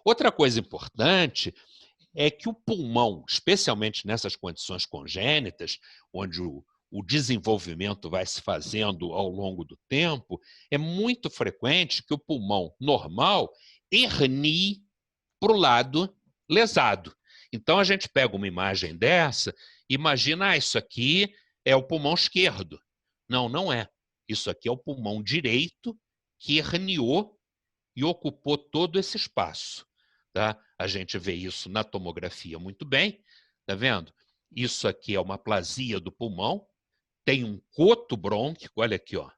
Outra coisa importante é que o pulmão, especialmente nessas condições congênitas, onde o desenvolvimento vai se fazendo ao longo do tempo, é muito frequente que o pulmão normal hernie para o lado lesado. Então, a gente pega uma imagem dessa, imagina, isso aqui é o pulmão esquerdo. Não, não é. Isso aqui é o pulmão direito que herniou e ocupou todo esse espaço. Tá? A gente vê isso na tomografia muito bem, tá vendo? Isso aqui é uma aplasia do pulmão, tem um coto brônquico, olha aqui, ó,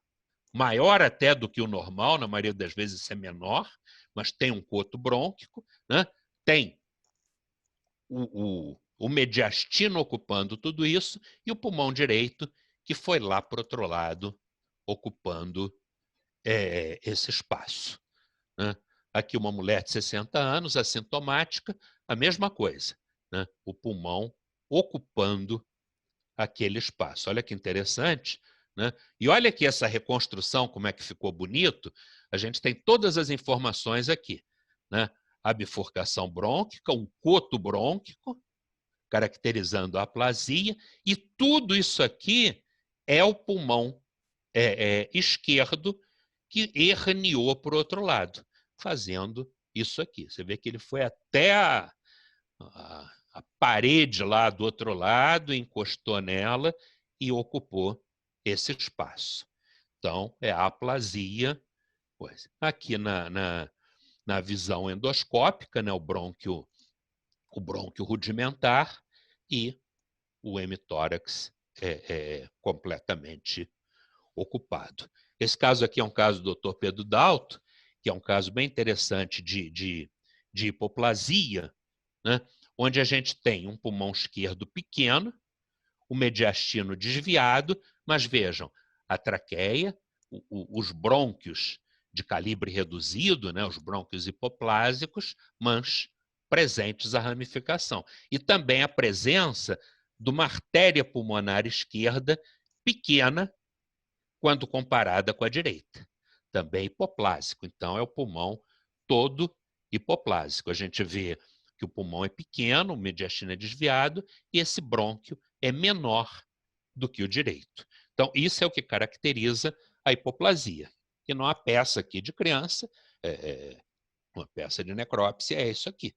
maior até do que o normal, na maioria das vezes isso é menor, mas tem um coto brônquico, né? Tem o mediastino ocupando tudo isso e o pulmão direito que foi lá para o outro lado, ocupando esse espaço. Né? Aqui uma mulher de 60 anos, assintomática, a mesma coisa, né? O pulmão ocupando aquele espaço. Olha que interessante, né? E olha aqui essa reconstrução, como é que ficou bonito. A gente tem todas as informações aqui, né? A bifurcação brônquica, um coto brônquico, caracterizando a aplasia, e tudo isso aqui é o pulmão esquerdo que herniou para o outro lado, fazendo isso aqui. Você vê que ele foi até a parede lá do outro lado, encostou nela e ocupou esse espaço. Então, é a aplasia. Pois. Aqui na visão endoscópica, né, o brônquio rudimentar e o hemitórax completamente ocupado. Esse caso aqui é um caso do Dr. Pedro Dalto, que é um caso bem interessante de hipoplasia, né? Onde a gente tem um pulmão esquerdo pequeno, o mediastino desviado, mas vejam, a traqueia, os brônquios de calibre reduzido, né, os brônquios hipoplásicos, mas presentes a ramificação. E também a presença de uma artéria pulmonar esquerda pequena, quando comparada com a direita. Também hipoplásico. Então, é o pulmão todo hipoplásico. A gente vê que o pulmão é pequeno, o mediastino é desviado, e esse brônquio é menor do que o direito. Então, isso é o que caracteriza a hipoplasia. E numa peça aqui de criança, uma peça de necrópsia, é isso aqui.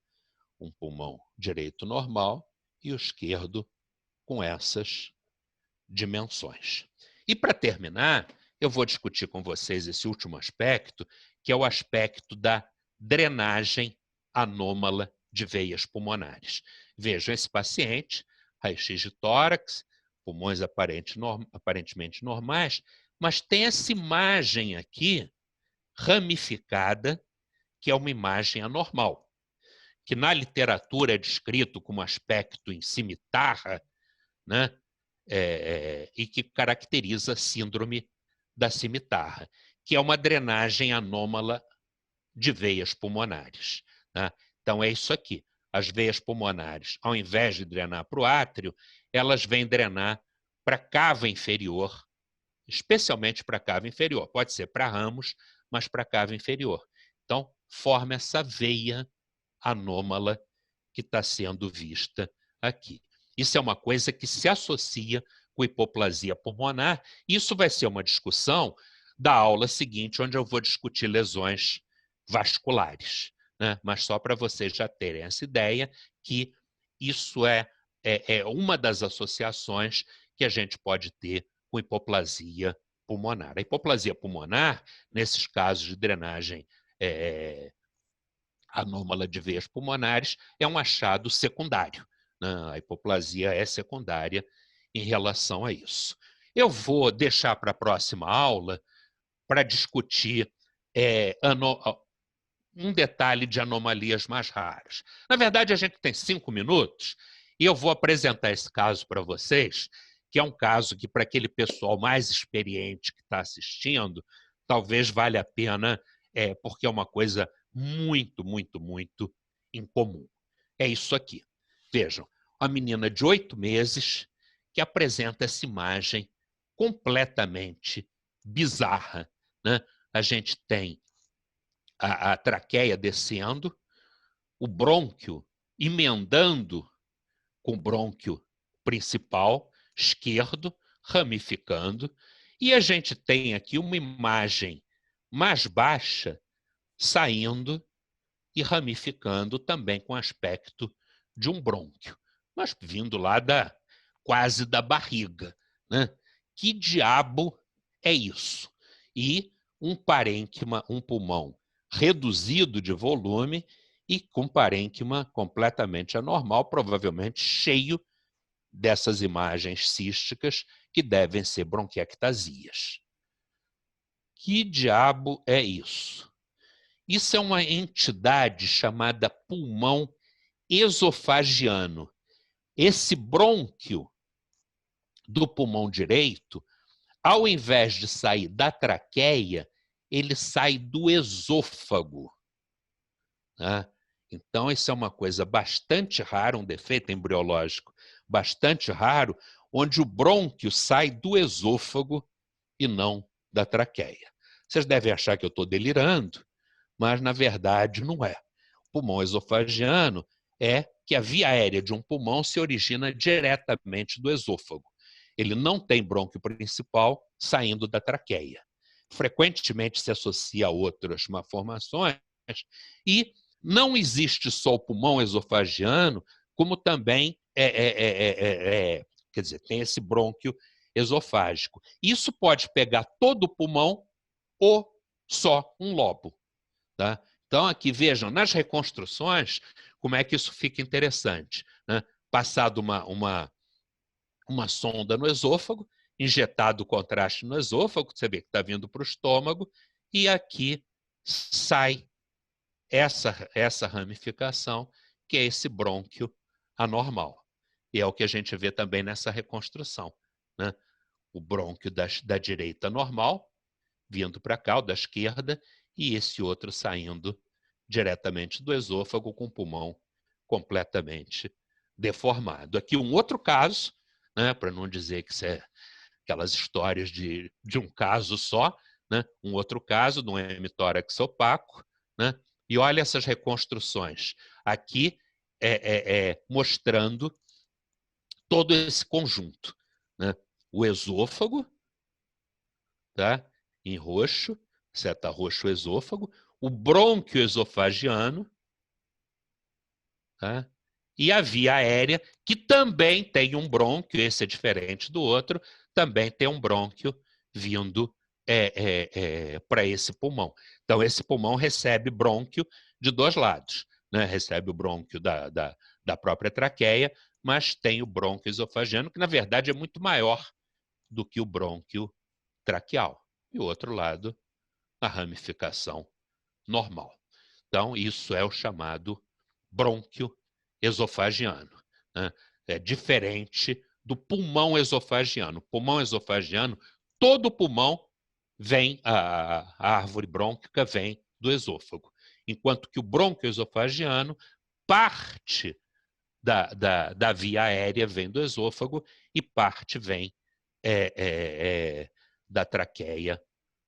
Um pulmão direito normal e o esquerdo com essas dimensões. E para terminar, eu vou discutir com vocês esse último aspecto, que é o aspecto da drenagem anômala de veias pulmonares. Vejam esse paciente, raio-x de tórax, pulmões aparentemente normais, mas tem essa imagem aqui ramificada, que é uma imagem anormal, que na literatura é descrito como aspecto em cimitarra, né? E que caracteriza a síndrome da cimitarra, que é uma drenagem anômala de veias pulmonares. né? Então, é isso aqui. As veias pulmonares, ao invés de drenar para o átrio, elas vêm drenar para a cava inferior, especialmente para a cava inferior. Pode ser para ramos, mas para a cava inferior. Então, forma essa veia anômala que está sendo vista aqui. Isso é uma coisa que se associa com hipoplasia pulmonar. Isso vai ser uma discussão da aula seguinte, onde eu vou discutir lesões vasculares, né? Mas só para vocês já terem essa ideia que isso é uma das associações que a gente pode ter com hipoplasia pulmonar. A hipoplasia pulmonar, nesses casos de drenagem anômala de veias pulmonares, é um achado secundário, né? A hipoplasia é secundária em relação a isso. Eu vou deixar para a próxima aula para discutir um detalhe de anomalias mais raras. Na verdade, a gente tem 5 minutos e eu vou apresentar esse caso para vocês, que é um caso que, para aquele pessoal mais experiente que está assistindo, talvez valha a pena, porque é uma coisa muito, muito, muito incomum. É isso aqui. Vejam, uma menina de 8 meses que apresenta essa imagem completamente bizarra, né? A gente tem a traqueia descendo, o brônquio emendando com o brônquio principal, esquerdo, ramificando, e a gente tem aqui uma imagem mais baixa saindo e ramificando também com aspecto de um brônquio, mas vindo lá quase da barriga, né? Que diabo é isso? E um parênquima, um pulmão reduzido de volume e com parênquima completamente anormal, provavelmente cheio dessas imagens císticas que devem ser bronquiectasias. Que diabo é isso? Isso é uma entidade chamada pulmão esofagiano. Esse brônquio do pulmão direito, ao invés de sair da traqueia, ele sai do esôfago, né? Então, isso é uma coisa bastante rara, um defeito embriológico bastante raro, onde o brônquio sai do esôfago e não da traqueia. Vocês devem achar que eu estou delirando, mas, na verdade, não é. O pulmão esofagiano é que a via aérea de um pulmão se origina diretamente do esôfago. Ele não tem brônquio principal saindo da traqueia. Frequentemente se associa a outras malformações e não existe só o pulmão esofagiano, como também quer dizer, tem esse brônquio esofágico. Isso pode pegar todo o pulmão ou só um lobo, tá? Então, aqui vejam, nas reconstruções, como é que isso fica interessante, né? Passado uma sonda no esôfago, injetado o contraste no esôfago, você vê que está vindo para o estômago, e aqui sai essa ramificação, que é esse brônquio anormal. E é o que a gente vê também nessa reconstrução, né? O brônquio da direita normal, vindo para cá, o da esquerda, e esse outro saindo diretamente do esôfago com o pulmão completamente deformado. Aqui um outro caso, né, para não dizer que isso é aquelas histórias de um caso só, né, um outro caso de um hemitórax opaco, né, e olha essas reconstruções. Aqui mostrando todo esse conjunto, né? O esôfago, tá? Em roxo, seta roxo esôfago, o brônquio esofagiano, tá? E a via aérea, que também tem um brônquio, esse é diferente do outro, também tem um brônquio vindo para esse pulmão. Então, esse pulmão recebe brônquio de dois lados, né? Recebe o brônquio da própria traqueia, mas tem o brônquio esofagiano, que na verdade é muito maior do que o brônquio traqueal. E o outro lado, a ramificação normal. Então, isso é o chamado brônquio esofagiano, né? É diferente do pulmão esofagiano. O pulmão esofagiano, todo o pulmão vem, a árvore brônquica vem do esôfago. enquanto que o brônquio-esofagiano, parte da via aérea vem do esôfago e parte vem da traqueia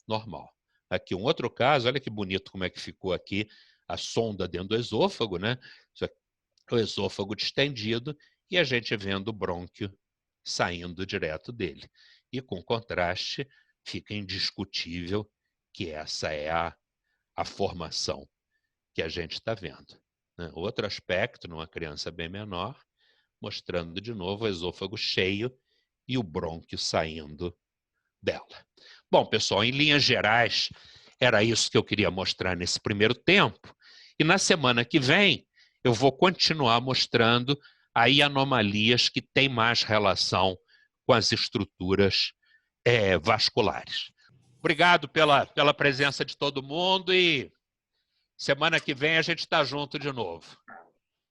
normal. Aqui um outro caso, olha que bonito como é que ficou aqui a sonda dentro do esôfago, né? O esôfago distendido e a gente vendo o brônquio saindo direto dele. E com contraste, fica indiscutível que essa é a formação que a gente está vendo. Né? Outro aspecto, numa criança bem menor, mostrando de novo o esôfago cheio e o brônquio saindo dela. Bom, pessoal, em linhas gerais, era isso que eu queria mostrar nesse primeiro tempo. E na semana que vem, eu vou continuar mostrando aí anomalias que têm mais relação com as estruturas vasculares. Obrigado pela presença de todo mundo e semana que vem a gente está junto de novo.